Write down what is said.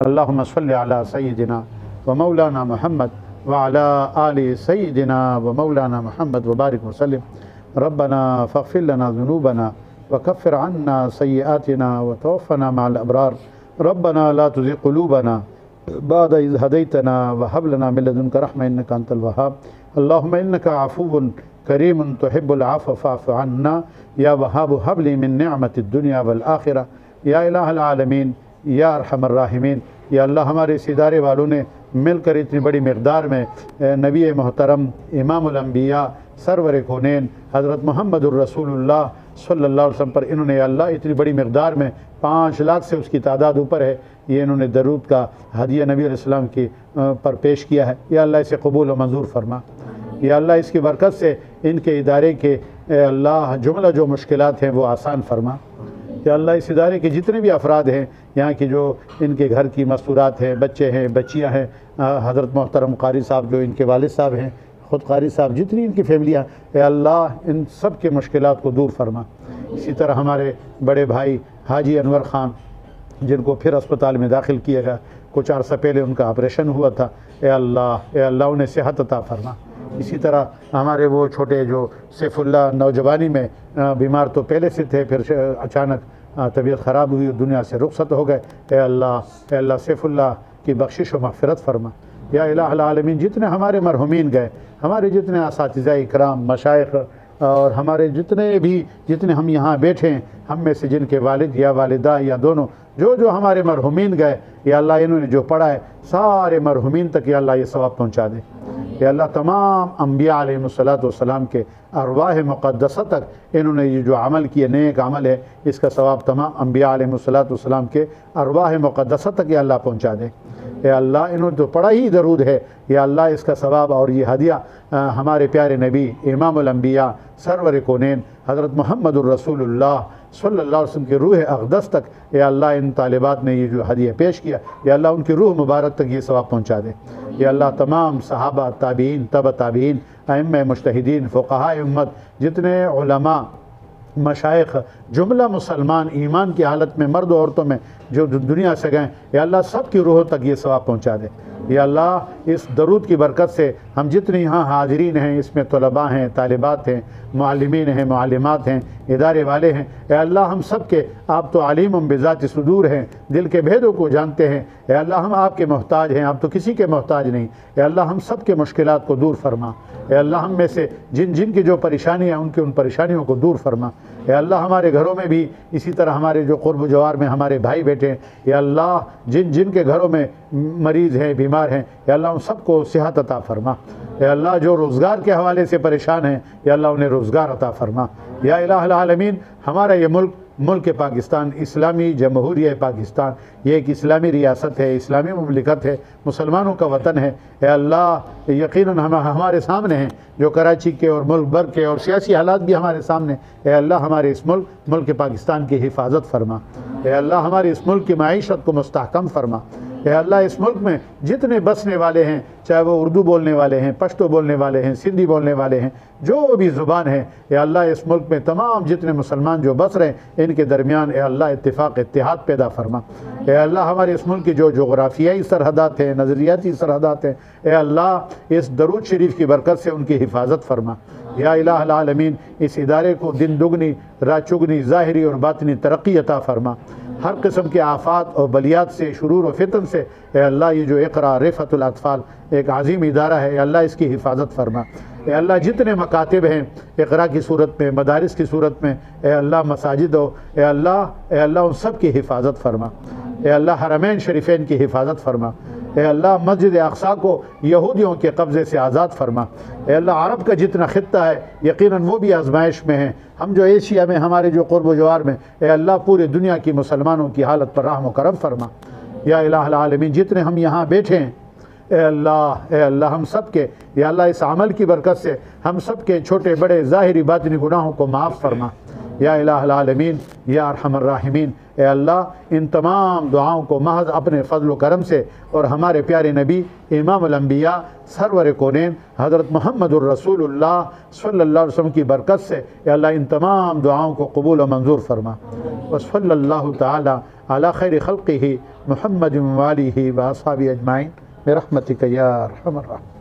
اللهم صل على سيدنا ومولانا محمد وعلى آل سيدنا ومولانا محمد وبارك وسلم. ربنا فاغفر لنا ذنوبنا وكفر عنا سيئاتنا وتوفنا مع الأبرار. ربنا لا تزغ قلوبنا بعد إذ هديتنا وهب لنا من لدنك رحمة إنك أنت الوهاب. اللهم إنك عفو كريم تحب العفو فاعف عنا يا وهاب هب لي من نعمة الدنيا والآخرة یا الہ العالمین یا ارحم الراحمین. یا اللہ ہمارے اس ادارے والوں نے مل کر اتنی بڑی مقدار میں نبی محترم امام الانبیاء سرور کونین حضرت محمد الرسول اللہ صلی اللہ علیہ وسلم پر انہوں نے اللہ اتنی بڑی مقدار میں 5 لاکھ سے اس کی تعداد اوپر ہے، یہ انہوں نے درود کا ہدیہ نبی علیہ السلام کی پر پیش کیا ہے. یا اللہ اسے قبول و منظور فرما. یا اللہ اس کی برکت سے ان کے ادارے کے اللہ جملہ جو مشکلات ہیں وہ آسان فرما. یا اللہ اس ادارے کے جتنے بھی افراد ہیں، یہاں کی جو ان کے گھر کی مستورات ہیں، بچے ہیں، بچیاں ہیں، حضرت محترم قاری صاحب جو ان کے والد صاحب ہیں، خود قاری صاحب، جتنی ان کی فیملیاں، اے اللہ ان سب کے مشکلات کو دور فرما. اسی طرح ہمارے بڑے بھائی حاجی انور خان جن کو پھر اسپتال میں داخل کیا گیا، کچھ عرصہ پہلے ان کا آپریشن ہوا تھا، اے اللہ انہیں صحت عطا فرما. اسی طرح ہمارے وہ چھوٹے جو سیف اللہ نوجوانی میں بیمار تو پہلے سے تھے، پھر اچانک طبیعت خراب ہوئی اور دنیا سے رخصت ہو گئے، اے اللہ سیف اللہ کی بخشش و مغفرت فرما. یا الہ العالمین جتنے ہمارے مرحومین گئے، ہمارے جتنے اساتذہ اکرام، مشائخ اور ہمارے جتنے ہم یہاں بیٹھے ہیں، ہم میں سے جن کے والد یا والدہ یا دونوں جو ہمارے مرحومین گئے، یا اللہ انہوں نے جو پڑھا ہے سارے مرحومین تک یا اللہ یہ ثواب پہنچا دے. یا اللہ تمام انبیاء علیہ السلام کے ارواح مقدسہ تک انہوں نے یہ جو عمل کیے، نیک عمل ہے، اس کا ثواب تمام انبیاء علیہ السلام کے ارواح مقدسہ تک یا اللہ پہنچا دے. اے اللہ انہوں نے تو پڑھا ہی درود ہے، یا اللہ اس کا ثواب اور یہ ہدیہ ہمارے پیارے نبی امام الانبیاء سرور کونین حضرت محمد الرسول اللہ صلی اللہ علیہ وسلم کی روح اقدس تک، یا اللہ ان طالبات نے یہ جو ہدیہ پیش کیا، یا اللہ ان کی روح مبارک تک یہ ثواب پہنچا دے. یا اللہ تمام صحابہ، تابعین، تبع تابعین، ائمہ مجتہدین، فقہاء امت، جتنے علماء، مشائخ، جملہ مسلمان ایمان کی حالت میں مرد و عورتوں میں جو دنیا سے گئے، یا اللہ سب کی روحوں تک یہ ثواب پہنچا دے. یا اللہ اس درود کی برکت سے ہم جتنے یہاں حاضرین ہیں، اس میں طلباء ہیں، طالبات ہیں، معلمین ہیں، معلمات ہیں، ادارے والے ہیں، اے اللہ ہم سب کے آپ تو علیم بذات صدور ہیں، دل کے بھیدوں کو جانتے ہیں. اے اللہ ہم آپ کے محتاج ہیں، آپ تو کسی کے محتاج نہیں. اے اللہ ہم سب کے مشکلات کو دور فرما. اے اللہ ہم میں سے جن کی جو پریشانیاں ہیں ان پریشانیوں کو دور فرما. اے اللہ ہمارے گھروں میں بھی اسی طرح ہمارے جو قرب و جوار میں ہمارے بھائی بیٹھے ہیں، یا اللہ جن کے گھروں میں مریض ہیں، بیمار ہیں، یا اللہ ان سب کو صحت عطا فرما. اے اللہ جو روزگار کے حوالے سے پریشان ہیں، یا اللہ انہیں روزگار عطا فرما. یا الہ العالمین ہمارا یہ ملک پاکستان، اسلامی جمہوریہ پاکستان، یہ ایک اسلامی ریاست ہے، اسلامی مملکت ہے، مسلمانوں کا وطن ہے. اے اللہ یقیناً ہمارے سامنے ہیں جو کراچی کے اور ملک بھر کے اور سیاسی حالات بھی ہمارے سامنے. اے اللہ ہمارے اس ملک پاکستان کی حفاظت فرما. اے اللہ ہمارے اس ملک کی معیشت کو مستحکم فرما. اے اللہ اس ملک میں جتنے بسنے والے ہیں، چاہے وہ اردو بولنے والے ہیں، پشتو بولنے والے ہیں، سندھی بولنے والے ہیں، جو بھی زبان ہے، اے اللہ اس ملک میں تمام جتنے مسلمان جو بس رہے ہیں ان کے درمیان اے اللہ اتفاق اتحاد پیدا فرما. اے اللہ ہمارے اس ملک کی جو جغرافیائی سرحدات ہیں، نظریاتی سرحدات ہیں، اے اللہ اس درود شریف کی برکت سے ان کی حفاظت فرما. یا الہ العالمین اس ادارے کو دن دگنی رات چگنی ظاہری اور باطنی ترقی عطا فرما. ہر قسم کے آفات اور بلیات سے، شرور و فتن سے اے اللہ یہ جو اقرا رفعت الاطفال ایک عظیم ادارہ ہے، اے اللہ اس کی حفاظت فرما. اے اللہ جتنے مکاتب ہیں اقرا کی صورت میں، مدارس کی صورت میں، اے اللہ مساجد ہو، اے اللہ ان سب کی حفاظت فرما. اے اللہ حرمین شریفین کی حفاظت فرما. اے اللہ مسجد اقصیٰ کو یہودیوں کے قبضے سے آزاد فرما. اے اللہ عرب کا جتنا خطہ ہے یقیناً وہ بھی آزمائش میں ہیں. ہم جو ایشیا میں، ہمارے جو قرب و جوار میں، اے اللہ پورے دنیا کی مسلمانوں کی حالت پر رحم و کرم فرما. یا الہ العالمین جتنے ہم یہاں بیٹھے ہیں، اے اللہ ہم سب کے، یا اللہ اس عمل کی برکت سے ہم سب کے چھوٹے بڑے ظاہری باطنی گناہوں کو معاف فرما. یا الہ العالمین یا ارحم الراحمین اے اللہ ان تمام دعاؤں کو محض اپنے فضل و کرم سے اور ہمارے پیارے نبی امام الانبیاء سرور کونین حضرت محمد الرسول اللہ صلی اللہ علیہ وسلم کی برکت سے اے اللہ ان تمام دعاؤں کو قبول و منظور فرما. وصلی اللہ تعالی علی خیر خلقہ محمد وآلہ واصحابہ اجمعین برحمتک یا ارحم الراحمین.